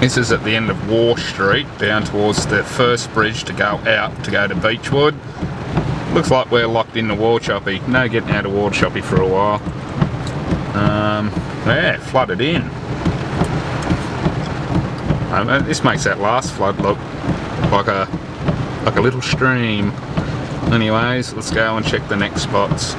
This is at the end of Waugh Street, down towards the first bridge to go out to go to Beechwood. Looks like we're locked into Wauchope. No getting out of Wauchope for a while. Yeah, flooded in. This makes that last flood look like a little stream. Anyways, let's go and check the next spots.